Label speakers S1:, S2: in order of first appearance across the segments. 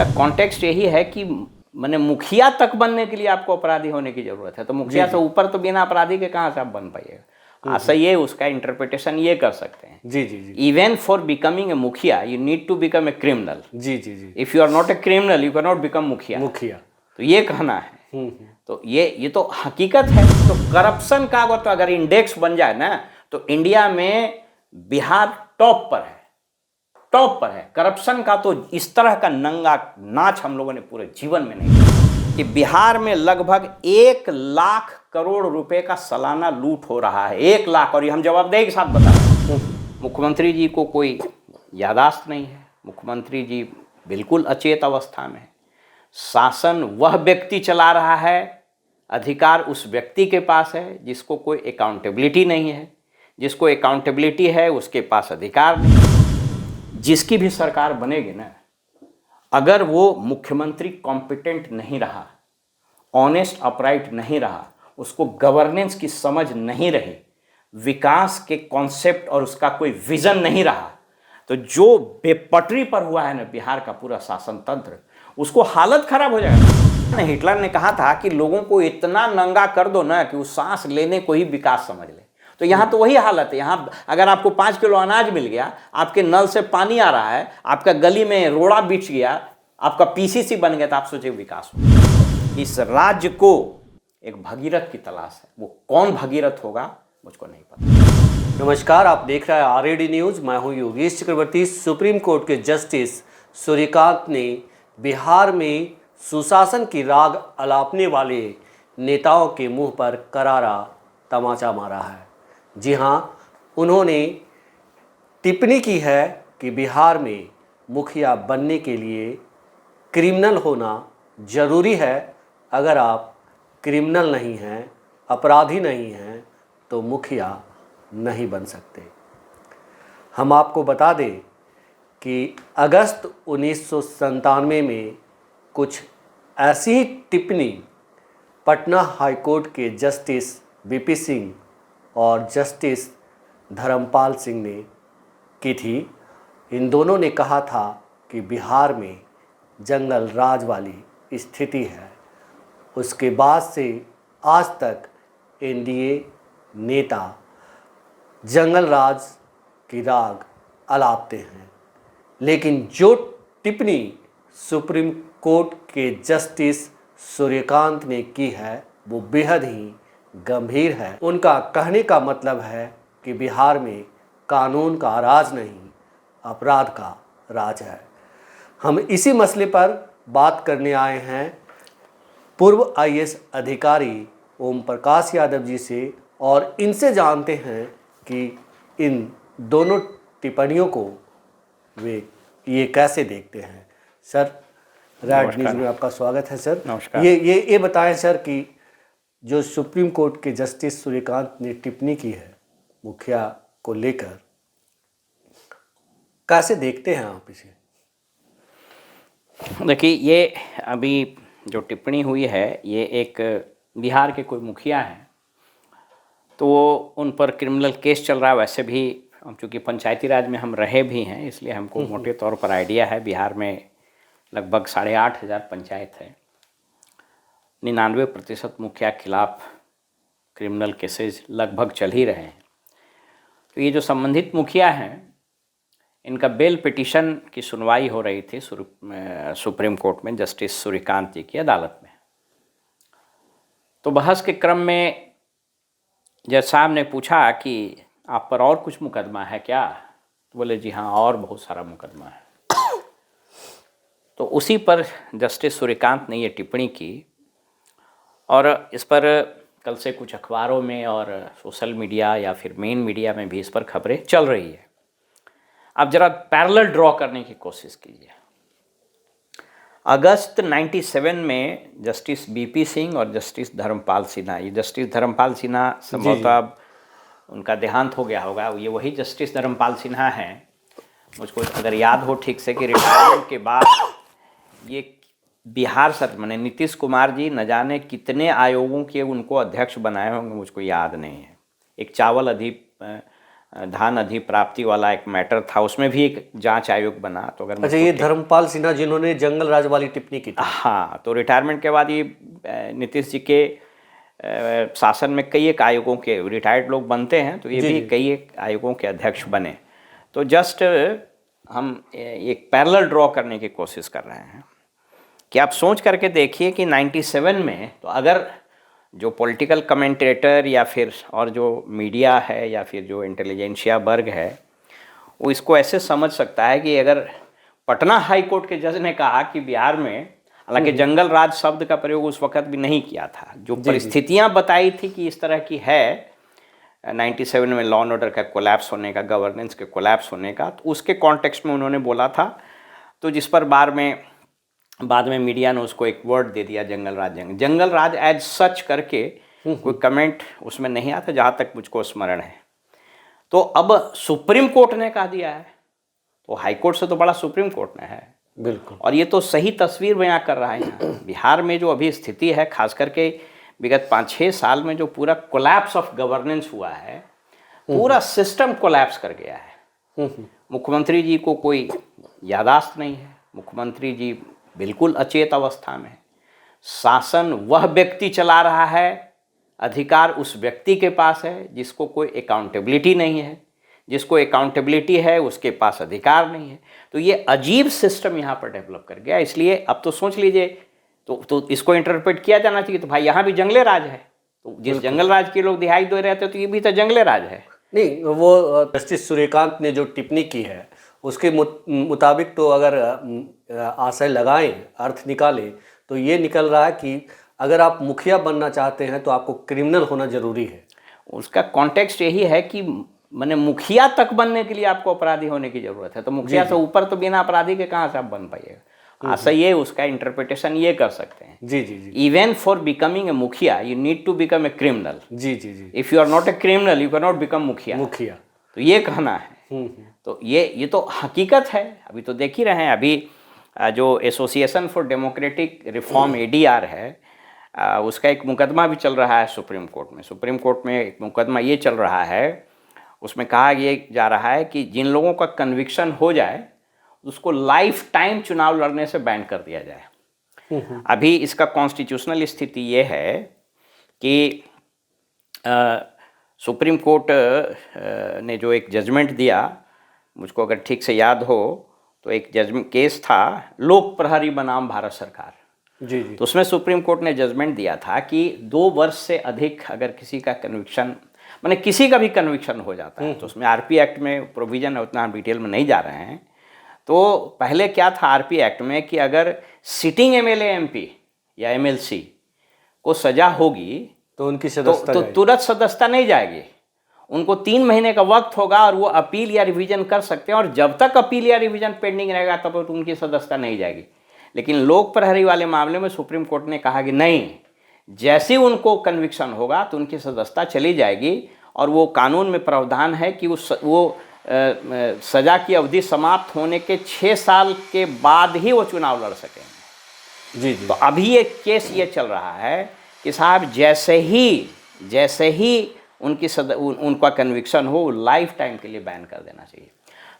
S1: इसका कॉन्टेक्स्ट यही है कि माने मुखिया तक बनने के लिए आपको अपराधी होने की जरूरत है, तो मुखिया से ऊपर तो बिना अपराधी के कहाँ से आप बन पाइएगा। ऐसा ये उसका इंटरप्रिटेशन ये कर सकते हैं।
S2: जी जी जी।
S1: Even for becoming a mukhiya you need to become a criminal.
S2: जी जी जी।
S1: If you are not a criminal you can not become mukhiya. तो ये कहना है। तो ये तो हकीकत है। तो करप्शन का अगर इंडेक्स बन जाए ना तो इंडिया में बिहार टॉप पर है, टॉप पर है करप्शन का। तो इस तरह का नंगा नाच हम लोगों ने पूरे जीवन में नहीं देखा कि बिहार में लगभग 1 लाख करोड़ रुपए का सालाना लूट हो रहा है। 1 लाख। और ये हम जवाबदेही के साथ बता रहे हैं। मुख्यमंत्री जी को कोई यादाश्त नहीं है, मुख्यमंत्री जी बिल्कुल अचेत अवस्था में है। शासन वह व्यक्ति चला रहा है, अधिकार उस व्यक्ति के पास है जिसको कोई अकाउंटेबिलिटी नहीं है। जिसको अकाउंटेबिलिटी है उसके पास अधिकार नहीं। जिसकी भी सरकार बनेगी ना, अगर वो मुख्यमंत्री कॉम्पिटेंट नहीं रहा, ऑनेस्ट अपराइट नहीं रहा, उसको गवर्नेंस की समझ नहीं रही, विकास के कॉन्सेप्ट और उसका कोई विजन नहीं रहा, तो जो बेपटरी पर हुआ है ना बिहार का पूरा शासन तंत्र, उसको हालत खराब हो जाएगा। हिटलर ने कहा था कि लोगों को इतना नंगा कर दो ना कि वो सांस लेने को ही विकास समझ ले। तो यहाँ तो वही हालत है। यहाँ अगर आपको 5 किलो अनाज मिल गया, आपके नल से पानी आ रहा है, आपका गली में रोड़ा बिछ गया, आपका पीसीसी बन गया, तो आप सोचिए विकास हो। इस राज्य को एक भगीरथ की तलाश है। वो कौन भगीरथ होगा मुझको नहीं पता।
S2: नमस्कार, आप देख रहे हैं आरएडी न्यूज। मैं हूं योगेश चक्रवर्ती। सुप्रीम कोर्ट के जस्टिस सूर्यकांत ने बिहार में सुशासन की राग अलापने वाले नेताओं के मुंह पर करारा तमाचा मारा है। जी हाँ, उन्होंने टिप्पणी की है कि बिहार में मुखिया बनने के लिए क्रिमिनल होना ज़रूरी है। अगर आप क्रिमिनल नहीं हैं, अपराधी नहीं हैं, तो मुखिया नहीं बन सकते। हम आपको बता दें कि अगस्त 1997 में कुछ ऐसी ही टिप्पणी पटना हाईकोर्ट के जस्टिस बीपी सिंह और जस्टिस धर्मपाल सिंह ने की थी। इन दोनों ने कहा था कि बिहार में जंगल राज वाली स्थिति है। उसके बाद से आज तक एनडीए नेता जंगल राज की राग अलापते हैं। लेकिन जो टिप्पणी सुप्रीम कोर्ट के जस्टिस सूर्यकांत ने की है वो बेहद ही गंभीर है। उनका कहने का मतलब है कि बिहार में कानून का राज नहीं, अपराध का राज है। हम इसी मसले पर बात करने आए हैं पूर्व आईएएस अधिकारी ओम प्रकाश यादव जी से, और इनसे जानते हैं कि इन दोनों टिप्पणियों को वे ये कैसे देखते हैं। सर, रेड न्यूज़ में आपका स्वागत है। सर,
S1: नमस्कार।
S2: ये बताएं सर कि जो सुप्रीम कोर्ट के जस्टिस सूर्यकांत ने टिप्पणी की है मुखिया को लेकर, कैसे देखते हैं आप इसे?
S1: देखिए, ये अभी जो टिप्पणी हुई है ये एक बिहार के कोई मुखिया हैं, तो वो उन पर क्रिमिनल केस चल रहा है। वैसे भी हम चूँकि पंचायती राज में हम रहे भी हैं, इसलिए हमको मोटे तौर पर आइडिया है। बिहार में लगभग 8,500 पंचायत है। 99% मुखिया खिलाफ क्रिमिनल केसेस लगभग चल ही रहे हैं। तो ये जो संबंधित मुखिया हैं, इनका बेल पिटीशन की सुनवाई हो रही थी सुप्रीम कोर्ट में जस्टिस सूर्यकांत जी की अदालत में। तो बहस के क्रम में जज साहब ने पूछा कि आप पर और कुछ मुकदमा है क्या? तो बोले जी हाँ, और बहुत सारा मुकदमा है। तो उसी पर जस्टिस सूर्यकांत ने ये टिप्पणी की, और इस पर कल से कुछ अखबारों में और सोशल मीडिया या फिर मेन मीडिया में भी इस पर खबरें चल रही है। अब जरा पैरेलल ड्रॉ करने की कोशिश कीजिए। अगस्त 97 में जस्टिस बीपी सिंह और जस्टिस धर्मपाल सिन्हा, ये जस्टिस धर्मपाल सिन्हा संभवतः अब उनका देहांत हो गया होगा, ये वही जस्टिस धर्मपाल सिन्हा हैं, मुझको अगर याद हो ठीक से, कि रिटायरमेंट के बाद ये बिहार सर मैंने नीतीश कुमार जी न जाने कितने आयोगों के उनको अध्यक्ष बनाए होंगे, मुझको याद नहीं है। एक चावल धान अधिप्राप्ति वाला एक मैटर था, उसमें भी एक जांच आयोग बना। तो अगर
S2: अच्छा, ये धर्मपाल सिन्हा जिन्होंने जंगल राज वाली टिप्पणी की थी।
S1: हाँ, तो रिटायरमेंट के बाद ये नीतीश जी के शासन में कई एक आयोगों के रिटायर्ड लोग बनते हैं, तो ये भी कई एक आयोगों के अध्यक्ष बने। तो जस्ट हम एक पैरेलल ड्रॉ करने की कोशिश कर रहे हैं कि आप सोच करके देखिए कि 97 में, तो अगर जो पॉलिटिकल कमेंटेटर या फिर और जो मीडिया है या फिर जो इंटेलिजेंशिया वर्ग है, वो इसको ऐसे समझ सकता है कि अगर पटना हाई कोर्ट के जज ने कहा कि बिहार में, हालांकि जंगल राज शब्द का प्रयोग उस वक्त भी नहीं किया था, जो परिस्थितियां बताई थी कि इस तरह की है 97 में लॉ एंड ऑर्डर का कोलैप्स होने का, गवर्नेंस के कोलैप्स होने का, तो उसके कॉन्टेक्स्ट में उन्होंने बोला था। तो जिस पर बाद में मीडिया ने उसको एक वर्ड दे दिया, जंगल राज एज सच करके कोई कमेंट उसमें नहीं आता जहाँ तक मुझको स्मरण है। तो अब सुप्रीम कोर्ट ने कह दिया है, तो हाई कोर्ट से तो बड़ा सुप्रीम कोर्ट ने है।
S2: बिल्कुल।
S1: और ये तो सही तस्वीर बयां कर रहा है यहाँ बिहार में जो अभी स्थिति है, खास करके विगत 5-6 साल में जो पूरा कोलैप्स ऑफ गवर्नेंस हुआ है, पूरा सिस्टम कोलैप्स कर गया है। मुख्यमंत्री जी को कोई यादाश्त नहीं है, मुख्यमंत्री जी बिल्कुल अचेत अवस्था में है। शासन वह व्यक्ति चला रहा है, अधिकार उस व्यक्ति के पास है जिसको कोई अकाउंटेबिलिटी नहीं है, जिसको अकाउंटेबिलिटी है उसके पास अधिकार नहीं है। तो ये अजीब सिस्टम यहाँ पर डेवलप कर गया। इसलिए अब तो सोच लीजिए, तो इसको इंटरप्रेट किया जाना चाहिए तो भाई यहाँ भी जंगले राज है, तो जिस जंगल राज के लोग दिहाई दे रहे थे तो ये भी तो जंगले राज है।
S2: नहीं, वो जस्टिस सूर्यकांत ने जो टिप्पणी की है उसके मुताबिक तो अगर आशय लगाएं, अर्थ निकालें, तो ये निकल रहा है कि अगर आप मुखिया बनना चाहते हैं तो आपको क्रिमिनल होना जरूरी है।
S1: उसका कॉन्टेक्स्ट यही है कि मैंने मुखिया तक बनने के लिए आपको अपराधी होने की जरूरत है, तो मुखिया से ऊपर तो बिना अपराधी के कहाँ से आप बन पाइएगा। ऐसा ये उसका इंटरप्रिटेशन ये कर सकते हैं।
S2: जी जी जी।
S1: Even for becoming a mukhiya you need to become a criminal.
S2: जी जी जी।
S1: If you are not a criminal you can not become mukhiya. तो ये कहना है। तो ये तो हकीकत है। अभी तो देख ही रहे हैं, अभी जो association for democratic reform ADR है, उसका एक मुकदमा भी चल रहा है सुप्रीम कोर्ट में। सुप्रीम कोर्ट में एक मुकदमा ये चल रहा है, उसमें कहा ये जा रहा है कि जिन लोगों का कन्विक्शन हो जाए उसको लाइफ टाइम चुनाव लड़ने से बैन कर दिया जाए। अभी इसका कॉन्स्टिट्यूशनल स्थिति ये है कि सुप्रीम कोर्ट ने जो एक जजमेंट दिया, मुझको अगर ठीक से याद हो तो एक जजमेंट केस था लोक प्रहरी बनाम भारत सरकार।
S2: जी जी।
S1: तो उसमें सुप्रीम कोर्ट ने जजमेंट दिया था कि 2 वर्ष से अधिक अगर किसी का कन्विक्शन, माने किसी का भी कन्विक्शन हो जाता है, तो उसमें RP एक्ट में प्रोविज़न है, उतना हम डिटेल में नहीं जा रहे हैं। तो पहले क्या था RP एक्ट में कि अगर सिटिंग MLA MP या MLC को सज़ा होगी
S2: तो उनकी सदस्यता
S1: तो तुरंत सदस्यता नहीं जाएगी, उनको 3 महीने का वक्त होगा और वो अपील या रिवीजन कर सकते हैं, और जब तक अपील या रिवीजन पेंडिंग रहेगा तब तक उनकी सदस्यता नहीं जाएगी। लेकिन लोक प्रहरी वाले मामले में सुप्रीम कोर्ट ने कहा कि नहीं, जैसे उनको कन्विक्शन होगा तो उनकी सदस्यता चली जाएगी, और वो कानून में प्रावधान है कि वो सज़ा की अवधि समाप्त होने के 6 साल के बाद ही वो चुनाव लड़ सकेंगे।
S2: जी जी।
S1: तो अभी ये केस ये चल रहा है कि साहब जैसे ही उनका कन्विक्शन हो, लाइफ टाइम के लिए बैन कर देना चाहिए।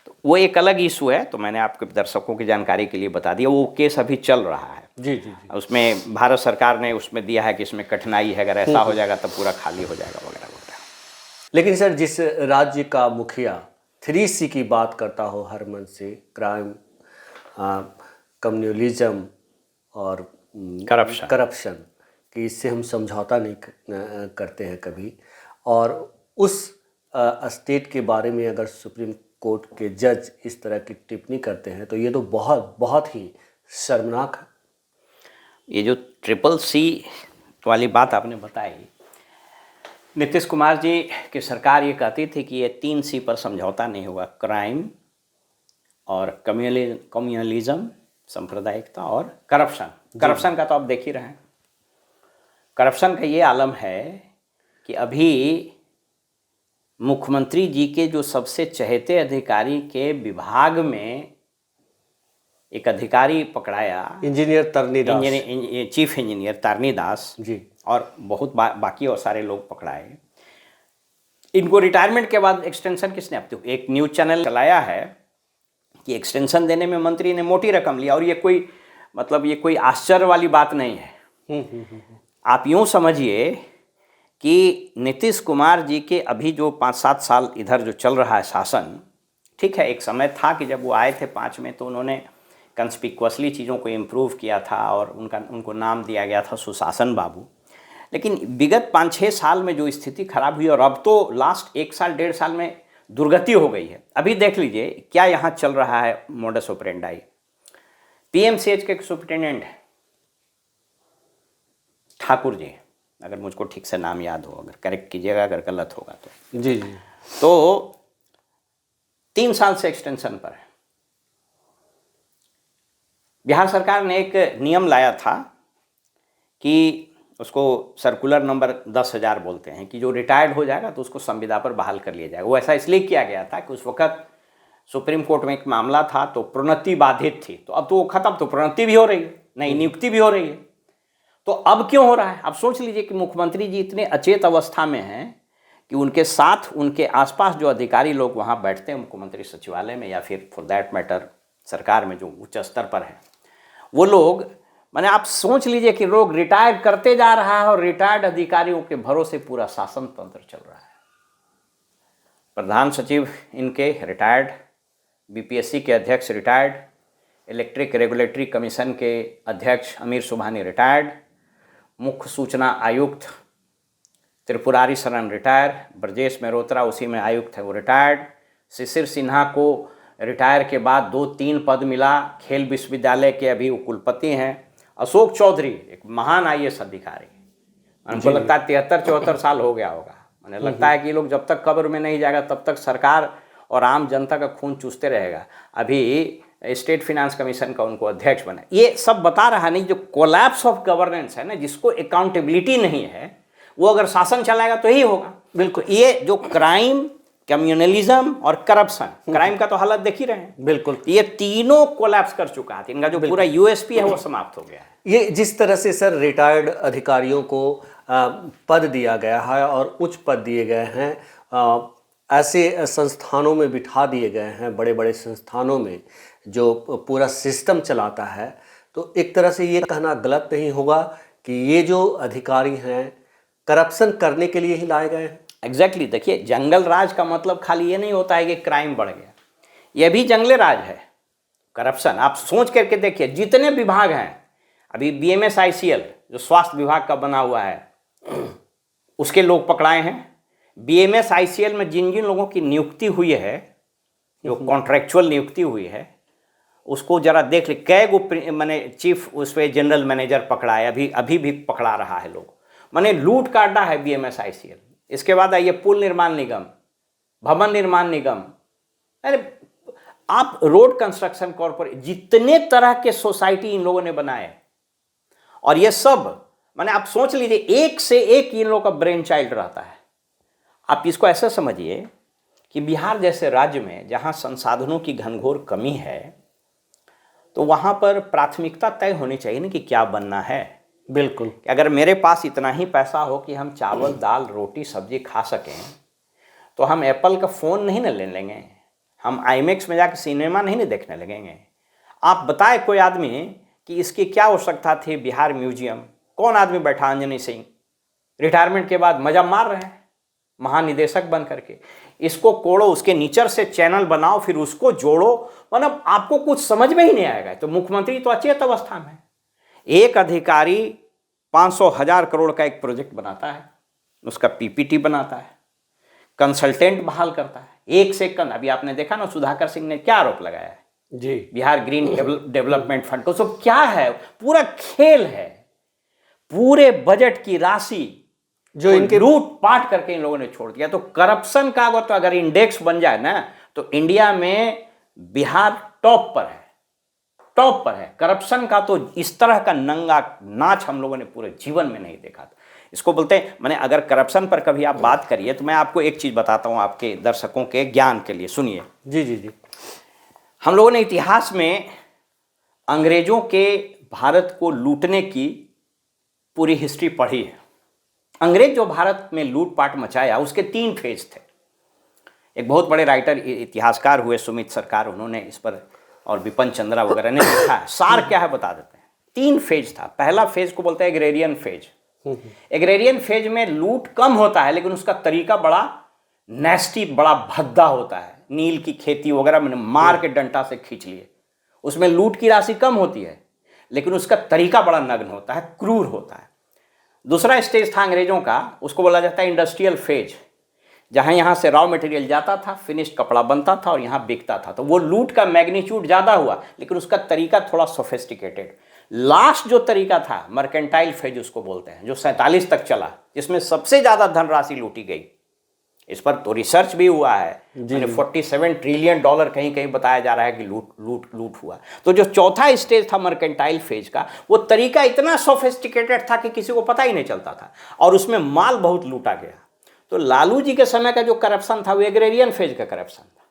S1: तो वो एक अलग इशू है, तो मैंने आपके दर्शकों की जानकारी के लिए बता दिया। वो केस अभी चल रहा है।
S2: जी जी जी।
S1: उसमें भारत सरकार ने उसमें दिया है कि इसमें कठिनाई है, अगर ऐसा हो जाएगा तब पूरा खाली हो जाएगा वगैरह वगैरह।
S2: लेकिन सर, जिस राज्य का मुखिया 3C की बात करता हो हर मन से, क्राइम, कम्युनलिज्म और करप्शन कि इससे हम समझौता नहीं करते हैं कभी, और उस स्टेट के बारे में अगर सुप्रीम कोर्ट के जज इस तरह की टिप्पणी करते हैं तो ये तो बहुत बहुत ही शर्मनाक है।
S1: ये जो CCC वाली बात आपने बताई, नीतीश कुमार जी की सरकार ये कहती थी कि ये 3C पर समझौता नहीं होगा, क्राइम और कम्युनलिज्म, सांप्रदायिकता और करप्शन का तो आप देख ही रहे हैं। करप्शन का ये आलम है कि अभी मुख्यमंत्री जी के जो सबसे चहेते अधिकारी के विभाग में एक अधिकारी पकड़ाया,
S2: इंजीनियर तरनीदास,
S1: चीफ इंजीनियर तरनीदास
S2: जी,
S1: और बहुत बाकी और सारे लोग पकड़ाए। इनको रिटायरमेंट के बाद एक्सटेंशन किसने, अब तो एक न्यूज चैनल चलाया है कि एक्सटेंशन देने में मंत्री ने मोटी रकम लिया, और ये कोई मतलब ये कोई आश्चर्य वाली बात नहीं है। आप यूं समझिए कि नीतीश कुमार जी के अभी जो 5-7 साल इधर जो चल रहा है शासन, ठीक है, एक समय था कि जब वो आए थे 5 में तो उन्होंने कंस्पिक्वसली चीज़ों को इम्प्रूव किया था और उनको नाम दिया गया था सुशासन बाबू। लेकिन विगत 5-6 साल में जो स्थिति खराब हुई, और अब तो लास्ट 1 साल 1.5 साल में दुर्गति हो गई है। अभी देख लीजिए क्या यहाँ चल रहा है मोडस ऑपरेंडाई। पीएमसीएच के सुप्रिटेंडेंट ठाकुर जी, अगर मुझको ठीक से नाम याद हो, अगर करेक्ट कीजिएगा अगर गलत होगा तो।
S2: जी जी।
S1: तो 3 साल से एक्सटेंशन पर है। बिहार सरकार ने एक नियम लाया था कि उसको सर्कुलर नंबर 10,000 बोलते हैं, कि जो रिटायर्ड हो जाएगा तो उसको संविदा पर बहाल कर लिया जाएगा। वो ऐसा इसलिए किया गया था कि उस वक्त सुप्रीम कोर्ट में एक मामला था तो प्रोन्नति बाधित थी, तो अब तो वो खत्म, तो प्रोन्नति भी हो रही है, नई नियुक्ति भी हो रही है। तो अब क्यों हो रहा है? अब सोच लीजिए कि मुख्यमंत्री जी इतने अचेत अवस्था में हैं कि उनके साथ उनके आसपास जो अधिकारी लोग वहाँ बैठते हैं मुख्यमंत्री सचिवालय में, या फिर फॉर दैट मैटर सरकार में जो उच्च स्तर पर है, वो लोग, माने आप सोच लीजिए कि लोग रिटायर करते जा रहा है और रिटायर्ड अधिकारियों के भरोसे पूरा शासन तंत्र चल रहा है। प्रधान सचिव इनके रिटायर्ड, बीपीएससी के अध्यक्ष रिटायर्ड, इलेक्ट्रिक रेगुलेटरी कमीशन के अध्यक्ष अमीर सुबहानी रिटायर्ड, मुख्य सूचना आयुक्त त्रिपुरारी शरण रिटायर, ब्रजेश मेहरोत्रा उसी में आयुक्त है वो रिटायर्ड, शिशिर सिन्हा को रिटायर के बाद 2-3 पद मिला, खेल विश्वविद्यालय के अभी वो कुलपति हैं, अशोक चौधरी एक महान आईएएस अधिकारी, हमको लगता है 73-74 साल हो गया होगा। मैंने लगता है कि ये लोग जब तक कब्र में नहीं जाएगा तब तक सरकार और आम जनता का खून चूसते रहेगा। अभी स्टेट फाइनेंस कमीशन का उनको अध्यक्ष बना। ये सब बता रहा नहीं, जो कोलैप्स ऑफ गवर्नेंस है ना, जिसको अकाउंटेबिलिटी नहीं है, वो अगर शासन चलाएगा तो यही होगा। बिल्कुल, ये जो क्राइम, कम्युनलिज्म और करप्शन, क्राइम का तो हालत देख ही रहे हैं, बिल्कुल, ये तीनों कोलैप्स कर चुका है। इनका जो पूरा यूएसपी है वो समाप्त हो गया है।
S2: ये जिस तरह से सर रिटायर्ड अधिकारियों को पद दिया गया है और उच्च पद दिए गए हैं, ऐसे संस्थानों में बिठा दिए गए हैं, बड़े बड़े संस्थानों में जो पूरा सिस्टम चलाता है, तो एक तरह से ये कहना गलत नहीं होगा कि ये जो अधिकारी हैं करप्शन करने के लिए ही लाए गए हैं।
S1: एग्जैक्टली देखिए, जंगल राज का मतलब खाली ये नहीं होता है कि क्राइम बढ़ गया, ये भी जंगली राज है करप्शन। आप सोच करके देखिए, जितने विभाग हैं, अभी BMSICL जो स्वास्थ्य विभाग का बना हुआ है उसके लोग पकड़ाए हैं। BMSICL में जिन जिन लोगों की नियुक्ति हुई है, जो कॉन्ट्रेक्चुअल नियुक्ति हुई है, उसको जरा देख ले, कै गो मैंने चीफ उस पर जनरल मैनेजर पकड़ा है, अभी भी पकड़ा रहा है लोग, मैंने लूट काटा है BMSICL। इसके बाद आइए पुल निर्माण निगम, भवन निर्माण निगम, अरे आप रोड कंस्ट्रक्शन कॉर्पोरेट, जितने तरह के सोसाइटी इन लोगों ने बनाए, और ये सब माने आप सोच लीजिए एक से एक इन लोगों का ब्रेन चाइल्ड रहता है। आप इसको ऐसा समझिए कि बिहार जैसे राज्य में जहां संसाधनों की घनघोर कमी है, तो वहां पर प्राथमिकता तय होनी चाहिए ना कि क्या बनना है।
S2: बिल्कुल,
S1: अगर मेरे पास इतना ही पैसा हो कि हम चावल दाल रोटी सब्जी खा सकें, तो हम एप्पल का फ़ोन नहीं ना ले लेंगे, हम IMAX में जाकर सिनेमा नहीं ना देखने लगेंगे। आप बताए कोई आदमी कि इसकी क्या आवश्यकता थी बिहार म्यूजियम, कौन आदमी बैठा, अंजनी सिंह रिटायरमेंट के बाद मजा मार रहे हैं महानिदेशक बन करके। इसको कोड़ो, उसके नीचे से चैनल बनाओ, फिर उसको जोड़ो, मतलब आपको कुछ समझ में ही नहीं आएगा। तो मुख्यमंत्री तो अचेत अवस्था में, एक अधिकारी 500,000 करोड़ का एक प्रोजेक्ट बनाता है, उसका PPT बनाता है, कंसल्टेंट बहाल करता है, एक से कम। अभी आपने देखा ना सुधाकर सिंह ने क्या आरोप लगाया है
S2: जी,
S1: बिहार ग्रीन डेवलपमेंट फंड को, सब क्या है, पूरा खेल है। पूरे बजट की राशि जो इनके लूट पाट करके इन लोगों ने छोड़ दिया। तो करप्शन का तो अगर इंडेक्स बन जाए ना, तो इंडिया में बिहार टॉप पर है, टॉप पर है। करप्शन का तो इस तरह का नंगा नाच हम लोगों ने पूरे जीवन में नहीं देखा था। इसको बोलते हैं, मैंने अगर करप्शन पर कभी आप बात करिए तो मैं आपको एक चीज़ बताता हूँ आपके दर्शकों के ज्ञान के लिए, सुनिए।
S2: जी जी जी।
S1: हम लोगों ने इतिहास में अंग्रेजों के भारत को लूटने की पूरी हिस्ट्री पढ़ी है, अंग्रेज जो भारत में लूटपाट मचाया उसके 3 फेज थे। एक बहुत बड़े राइटर इतिहासकार हुए सुमित सरकार, उन्होंने इस पर, और विपिन चंद्रा वगैरह ने लिखा है। सार क्या है बता देते हैं। 3 फेज था। पहला फेज को बोलते हैं एग्रेरियन फेज। एग्रेरियन फेज में लूट कम होता है लेकिन उसका तरीका बड़ा नेस्टी, बड़ा भद्दा होता है। नील की खेती वगैरह मैंने मार के डंटा से खींच लिए, उसमें लूट की राशि कम होती है लेकिन उसका तरीका बड़ा नग्न होता है, क्रूर होता है। दूसरा स्टेज था अंग्रेजों का, उसको बोला जाता है इंडस्ट्रियल फेज, जहाँ यहाँ से रॉ मटेरियल जाता था, फिनिश्ड कपड़ा बनता था और यहाँ बिकता था। तो वो लूट का मैग्नीट्यूड ज़्यादा हुआ लेकिन उसका तरीका थोड़ा सोफिस्टिकेटेड। लास्ट जो तरीका था मर्केंटाइल फेज उसको बोलते हैं, जो 47 तक चला, जिसमें सबसे ज़्यादा धनराशि लूटी गई। इस पर तो रिसर्च भी हुआ है, 47 ट्रिलियन डॉलर कहीं कहीं बताया जा रहा है कि लूट हुआ। तो जो चौथा स्टेज था मर्केंटाइल फेज का, वो तरीका इतना सोफिस्टिकेटेड था कि किसी को पता ही नहीं चलता था और उसमें माल बहुत लूटा गया। तो लालू जी के समय का जो करप्शन था वो एग्रेरियन फेज का करप्शन था।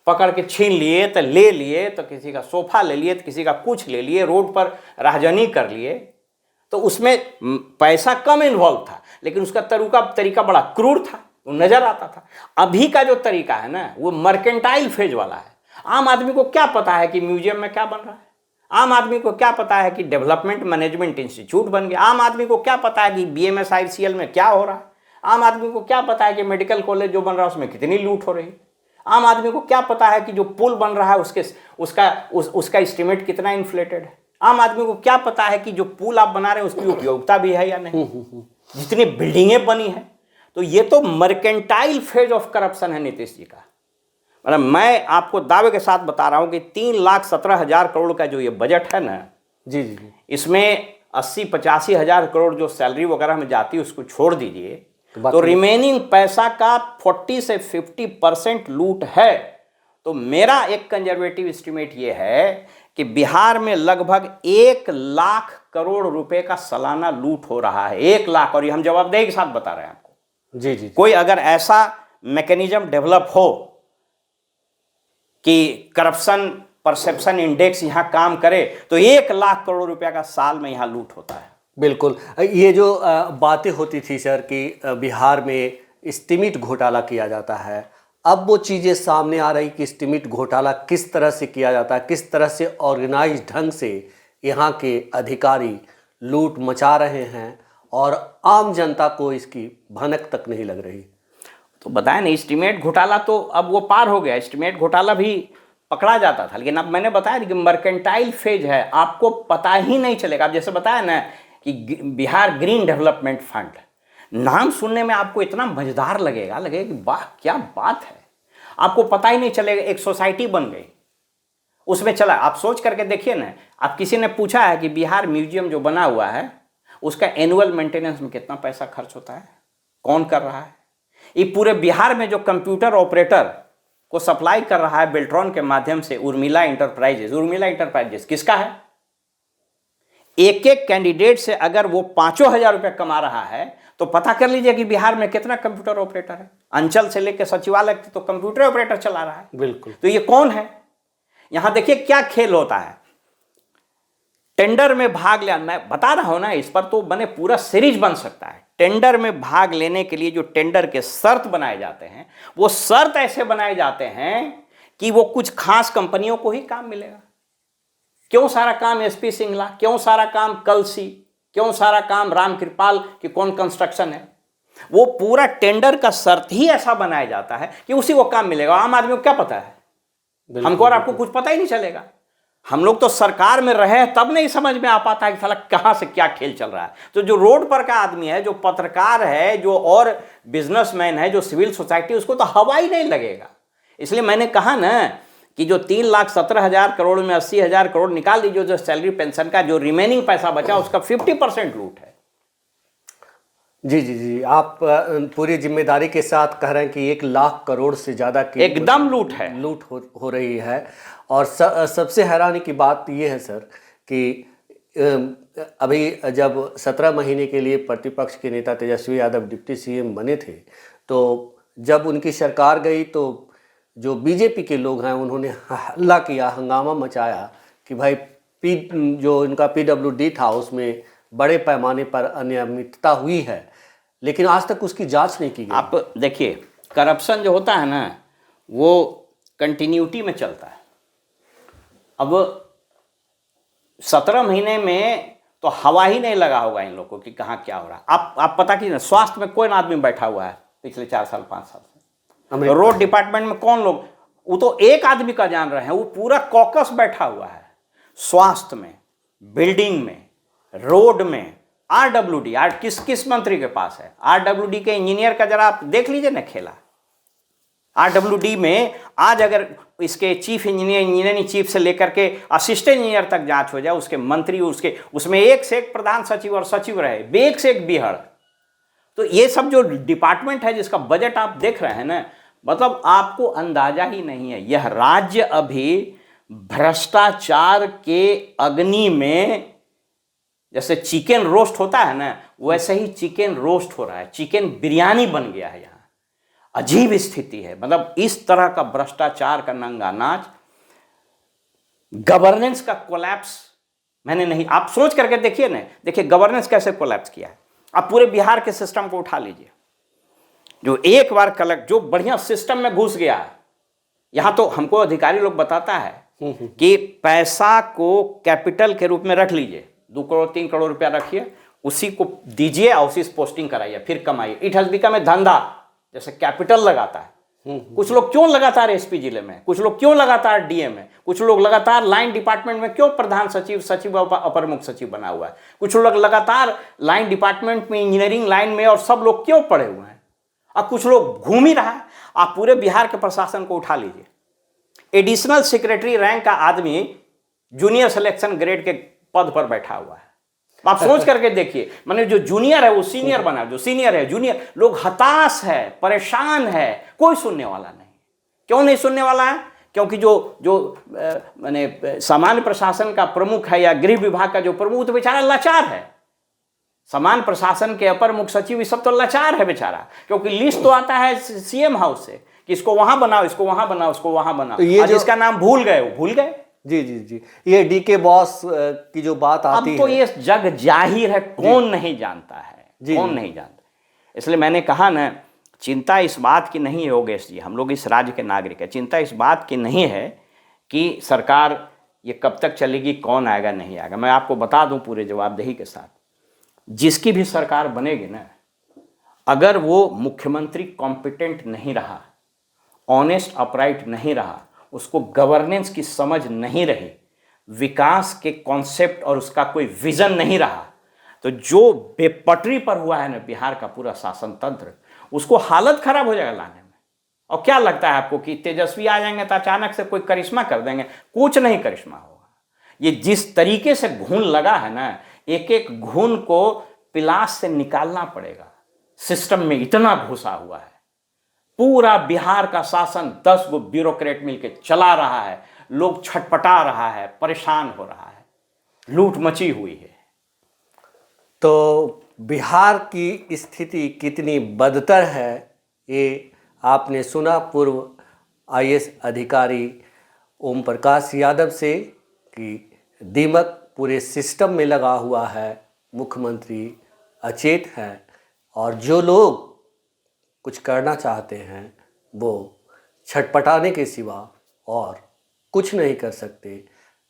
S1: पकड़ के छीन लिए तो ले लिए, तो किसी का सोफा ले लिए, तो किसी का कुछ ले लिए, रोड पर राहजनी कर लिए। तो उसमें पैसा कम इन्वॉल्व था लेकिन उसका तरीका बड़ा क्रूर था, वो नजर आता था। अभी का जो तरीका है ना वो मर्केंटाइल फेज वाला है। आम आदमी को क्या पता है कि म्यूजियम में क्या बन रहा है, आम आदमी को क्या पता है कि डेवलपमेंट मैनेजमेंट इंस्टीट्यूट बन गया, आम आदमी को क्या पता है कि BMSICL में क्या हो रहा है, आम आदमी को क्या पता है कि मेडिकल कॉलेज जो बन रहा है उसमें कितनी लूट हो रही है, आम आदमी को क्या पता है कि जो पुल बन रहा है उसका एस्टिमेट कितना इन्फ्लेटेड है, आम आदमी को क्या पता है कि जो पुल आप बना रहे हैं उसकी उपयोगिता भी है या नहीं, जितनी बिल्डिंगें बनी हैं। तो ये तो मर्केंटाइल फेज ऑफ करप्शन है नीतीश जी का। मतलब मैं आपको दावे के साथ बता रहा हूं कि 3,17,000 करोड़ का जो ये बजट है ना,
S2: जी जी जी,
S1: इसमें 80-85 हज़ार करोड़ जो सैलरी वगैरह में जाती है उसको छोड़ दीजिए, तो रिमेनिंग पैसा का 40 से 50% लूट है। तो मेरा एक कंजर्वेटिव एस्टिमेट ये है कि बिहार में लगभग 1 लाख करोड़ रुपए का सालाना लूट हो रहा है। 1 लाख, और ये हम जवाबदेही के साथ बता रहे हैं आपको।
S2: जी जी,
S1: कोई अगर ऐसा मैकेनिज्म डेवलप हो कि करप्शन परसेप्शन इंडेक्स यहां काम करे तो 1 लाख करोड़ रुपया का साल में यहां लूट होता है।
S2: बिल्कुल। ये जो बातें होती थी सर कि बिहार में एस्टीमेट घोटाला किया जाता है, अब वो चीज़ें सामने आ रही कि एस्टीमेट घोटाला किस तरह से किया जाता है, किस तरह से ऑर्गेनाइज ढंग से यहाँ के अधिकारी लूट मचा रहे हैं और आम जनता को इसकी भनक तक नहीं लग रही।
S1: तो बताया ना, एस्टीमेट घोटाला तो अब वो पार हो गया। एस्टीमेट घोटाला भी पकड़ा जाता था लेकिन अब मैंने बताया कि मर्केंटाइल फेज है, आपको पता ही नहीं चलेगा। अब जैसे बताया ना कि बिहार ग्रीन डेवलपमेंट फंड, नाम सुनने में आपको इतना मजेदार लगेगा कि वाह क्या बात है, आपको पता ही नहीं चलेगा। एक सोसाइटी बन गई, उसमें चला। आप सोच करके देखिए ना, आप किसी ने पूछा है कि बिहार म्यूजियम जो बना हुआ है उसका एनुअल मेंटेनेंस में कितना पैसा खर्च होता है, कौन कर रहा है? ये पूरे बिहार में जो कंप्यूटर ऑपरेटर को सप्लाई कर रहा है बेल्ट्रॉन के माध्यम से उर्मिला इंटरप्राइजेस किसका है? एक एक कैंडिडेट से अगर वो 5,000 रुपये कमा रहा है तो पता कर लीजिए कि बिहार में कितना कंप्यूटर ऑपरेटर है। अंचल से लेकर सचिवालय तो कंप्यूटर ऑपरेटर चला रहा है।
S2: बिल्कुल।
S1: तो ये कौन है? यहां देखिए क्या खेल होता है। टेंडर में भाग लिया, मैं बता रहा हूं ना, इस पर तो बने पूरा सीरीज बन सकता है। टेंडर में भाग लेने के लिए जो टेंडर के शर्त बनाए जाते हैं वो शर्त ऐसे बनाए जाते हैं कि वो कुछ खास कंपनियों को ही काम मिलेगा। क्यों सारा काम एसपी सिंगला, क्यों सारा काम कलसी, क्यों सारा काम राम कृपाल की कौन कंस्ट्रक्शन है? वो पूरा टेंडर का शर्त ही ऐसा बनाया जाता है कि उसी को काम मिलेगा। आम आदमी को क्या पता है? हमको और आपको कुछ पता ही नहीं चलेगा। हम लोग तो सरकार में रहे तब नहीं समझ में आ पाता है कि साला कहां से क्या खेल चल रहा है। तो जो रोड पर का आदमी है, जो पत्रकार है, जो और बिजनेसमैन है, जो सिविल सोसाइटी, उसको तो हवा ही नहीं लगेगा। इसलिए मैंने कहा ना कि जो 3,17,000 करोड़ में 80,000 करोड़ निकाल दीजिए जो सैलरी पेंशन का, जो रिमेनिंग पैसा बचा उसका 50% लूट है।
S2: जी जी जी, आप पूरी जिम्मेदारी के साथ कह रहे हैं कि 1 लाख करोड़ से ज़्यादा की
S1: एकदम लूट है,
S2: लूट हो रही है। और सबसे हैरानी की बात यह है सर कि अभी जब 17 महीने के लिए प्रतिपक्ष के नेता तेजस्वी यादव डिप्टी सीएम बने थे, तो जब उनकी सरकार गई तो जो बीजेपी के लोग हैं उन्होंने हल्ला किया, हंगामा मचाया कि भाई जो इनका PWD था उसमें बड़े पैमाने पर अनियमितता हुई है। लेकिन आज तक उसकी जांच नहीं की गई।
S1: आप देखिए, करप्शन जो होता है ना, वो कंटिन्यूटी में चलता है। अब 17 महीने में तो हवा ही नहीं लगा होगा इन लोगों की कहाँ क्या हो रहा है। आप पता कीजिए, स्वास्थ्य में कोई आदमी बैठा हुआ है पिछले 4 साल 5 साल से? रोड डिपार्टमेंट में कौन लोग, वो तो एक आदमी का जान रहे हैं, वो पूरा कॉकस बैठा हुआ है। स्वास्थ्य में, बिल्डिंग में, रोड में, आरडब्ल्यूडी किस किस मंत्री के पास है? आरडब्ल्यूडी के इंजीनियर का जरा आप देख लीजिए ना खेला। आरडब्ल्यूडी में आज अगर इसके चीफ इंजीनियरिंग चीफ से लेकर के असिस्टेंट इंजीनियर तक जांच हो जाए, उसके मंत्री, उसमें एक से एक प्रधान सचिव और सचिव रहे, एक से एक बिहड़। तो ये सब जो डिपार्टमेंट है जिसका बजट आप देख रहे हैं ना, मतलब आपको अंदाजा ही नहीं है। यह राज्य अभी भ्रष्टाचार के अग्नि में, जैसे चिकन रोस्ट होता है ना, वैसे ही चिकन रोस्ट हो रहा है, चिकन बिरयानी बन गया है। यहाँ अजीब स्थिति है। मतलब इस तरह का भ्रष्टाचार का नंगा नाच, गवर्नेंस का कोलैप्स मैंने नहीं, आप सोच करके देखिए ना, देखिए गवर्नेंस कैसे कोलैप्स किया है। आप पूरे बिहार के सिस्टम को उठा लीजिए, जो एक बार कलेक्ट, जो बढ़िया सिस्टम में घुस गया है। यहां तो हमको अधिकारी लोग बताता है कि पैसा को कैपिटल के रूप में रख लीजिए, 2 करोड़ 3 करोड़ रुपया रखिए, उसी को दीजिए और उसी से पोस्टिंग कराइए, फिर कमाइए। इट हैज बिकम ए धंधा, जैसे कैपिटल लगाता है। कुछ लोग क्यों लगातार एसपी जिले में, कुछ लोग क्यों लगातार डीएम में, कुछ लोग लगातार लाइन डिपार्टमेंट में क्यों प्रधान सचिव, सचिव अपर मुख्य सचिव बना हुआ है, कुछ लोग लगातार लाइन डिपार्टमेंट में, इंजीनियरिंग लाइन में, और सब लोग क्यों पड़े हुए हैं? अब कुछ लोग घूम ही रहा है। आप पूरे बिहार के प्रशासन को उठा लीजिए, एडिशनल सेक्रेटरी रैंक का आदमी जूनियर सिलेक्शन ग्रेड के पद पर बैठा हुआ है। आप सोच करके देखिए, माने जो जूनियर है वो सीनियर बना, जो सीनियर है जूनियर। लोग हताश है, परेशान है, कोई सुनने वाला नहीं। क्यों नहीं सुनने वाला है? क्योंकि जो माने सामान्य प्रशासन का प्रमुख है या गृह विभाग का जो प्रमुख, तो बेचारा लाचार है। सामान्य प्रशासन के अपर मुख्य सचिव, ये सब तो लाचार है बेचारा, क्योंकि लिस्ट तो आता है सीएम हाउस से कि इसको वहां बनाओ, इसको वहां बनाओ, इसको वहां बनाओ। तो ये जिसका नाम भूल गए, वो भूल गए।
S2: जी जी जी, ये डीके बॉस की जो बात आती है,
S1: अब तो ये जग जाहिर है, कौन नहीं जानता है, कौन नहीं जानता। इसलिए मैंने कहा ना, चिंता इस बात की नहीं है योगेश जी, हम लोग इस राज्य के नागरिक हैं, चिंता इस बात की नहीं है कि सरकार ये कब तक चलेगी, कौन आएगा नहीं आएगा। मैं आपको बता दूं पूरे जवाबदेही के साथ, जिसकी भी सरकार बनेगी ना, अगर वो मुख्यमंत्री कॉम्पिटेंट नहीं रहा, ऑनेस्ट अपराइट नहीं रहा, उसको गवर्नेंस की समझ नहीं रही, विकास के कॉन्सेप्ट और उसका कोई विजन नहीं रहा, तो जो बेपटरी पर हुआ है ना बिहार का पूरा शासन तंत्र, उसको हालत खराब हो जाएगा लाने में। और क्या लगता है आपको कि तेजस्वी आ जाएंगे तो अचानक से कोई करिश्मा कर देंगे? कुछ नहीं करिश्मा होगा। ये जिस तरीके से घून लगा है ना, एक एक घून को पिलास से निकालना पड़ेगा। सिस्टम में इतना घुसा हुआ है, पूरा बिहार का शासन 10 गो ब्यूरोक्रेट मिलकर चला रहा है, लोग छटपटा रहा है, परेशान हो रहा है, लूट मची हुई है।
S2: तो बिहार की स्थिति कितनी बदतर है, ये आपने सुना पूर्व आईएएस अधिकारी ओम प्रकाश यादव से, कि दीमक पूरे सिस्टम में लगा हुआ है, मुख्यमंत्री अचेत हैं, और जो लोग कुछ करना चाहते हैं वो छटपटाने के सिवा और कुछ नहीं कर सकते।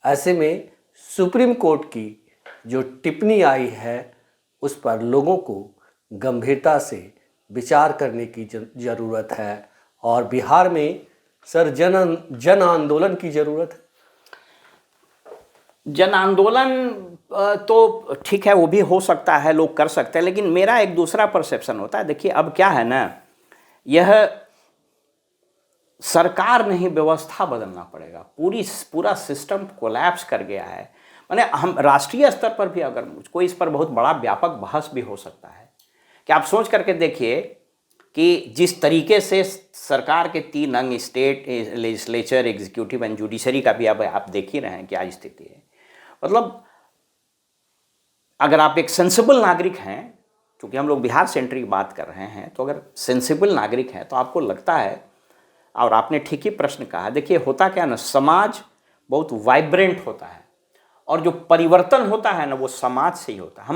S2: ऐसे में सुप्रीम कोर्ट की जो टिप्पणी आई है, उस पर लोगों को गंभीरता से विचार करने की ज़रूरत है, और बिहार में सर जन आंदोलन की ज़रूरत है।
S1: जन आंदोलन तो ठीक है, वो भी हो सकता है, लोग कर सकते हैं, लेकिन मेरा एक दूसरा परसेप्शन होता है। देखिए अब क्या है ना, यह सरकार नहीं, व्यवस्था बदलना पड़ेगा। पूरा सिस्टम कोलैप्स कर गया है। माने हम राष्ट्रीय स्तर पर भी अगर कोई इस पर बहुत बड़ा व्यापक बहस भी हो सकता है कि आप सोच करके देखिए कि जिस तरीके से सरकार के 3 अंग, state, legislature, executive and judiciary का भी अब आप देख ही रहे हैं क्या स्थिति है। मतलब अगर आप एक सेंसिबल नागरिक हैं, क्योंकि हम लोग बिहार सेंटर की बात कर रहे हैं, तो अगर सेंसिबल नागरिक हैं तो आपको लगता है, और आपने ठीक ही प्रश्न कहा, देखिए होता क्या ना, समाज बहुत वाइब्रेंट होता है, और जो परिवर्तन होता है ना वो समाज से ही होता है।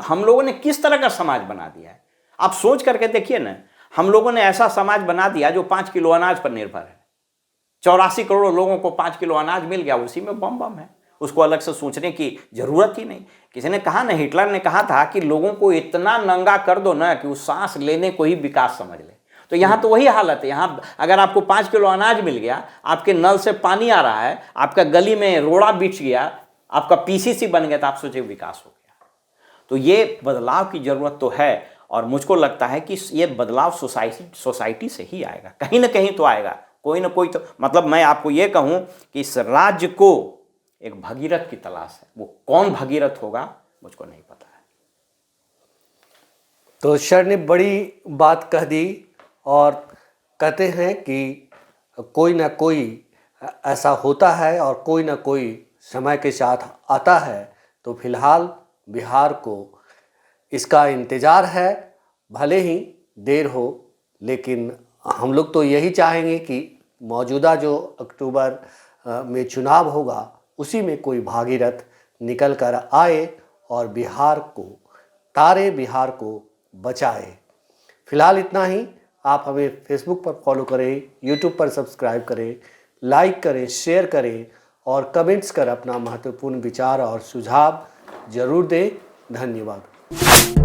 S1: हम लोगों ने किस तरह का समाज बना दिया है, आप सोच करके देखिए ना, हम लोगों ने ऐसा समाज बना दिया जो 5 किलो अनाज पर निर्भर है। 84 करोड़ लोगों को 5 किलो अनाज मिल गया, उसी में बम बम है, उसको अलग से सोचने की जरूरत ही नहीं। किसी ने कहा ना, हिटलर ने कहा था कि लोगों को इतना नंगा कर दो ना कि वो सांस लेने को ही विकास समझ ले। तो यहाँ तो वही हालत है। यहाँ अगर आपको 5 किलो अनाज मिल गया, आपके नल से पानी आ रहा है, आपका गली में रोड़ा बिछ गया, आपका पीसीसी बन गया, तो आप सोचे विकास हो गया। तो ये बदलाव की जरूरत तो है, और मुझको लगता है कि ये बदलाव सोसाइटी से ही आएगा, कहीं ना कहीं तो आएगा, कोई ना कोई तो। मतलब मैं आपको ये कहूँ कि इस राज्य को एक भगीरथ की तलाश है, वो कौन भगीरथ होगा मुझको नहीं पता है।
S2: तो सर ने बड़ी बात कह दी, और कहते हैं कि कोई ना कोई ऐसा होता है और कोई ना कोई समय के साथ आता है। तो फिलहाल बिहार को इसका इंतज़ार है, भले ही देर हो, लेकिन हम लोग तो यही चाहेंगे कि मौजूदा जो अक्टूबर में चुनाव होगा उसी में कोई भागीरथ निकल कर आए और बिहार को तारे, बिहार को बचाए। फिलहाल इतना ही। आप हमें फेसबुक पर फॉलो करें, यूट्यूब पर सब्सक्राइब करें, लाइक करें, शेयर करें और कमेंट्स कर अपना महत्वपूर्ण विचार और सुझाव जरूर दें। धन्यवाद।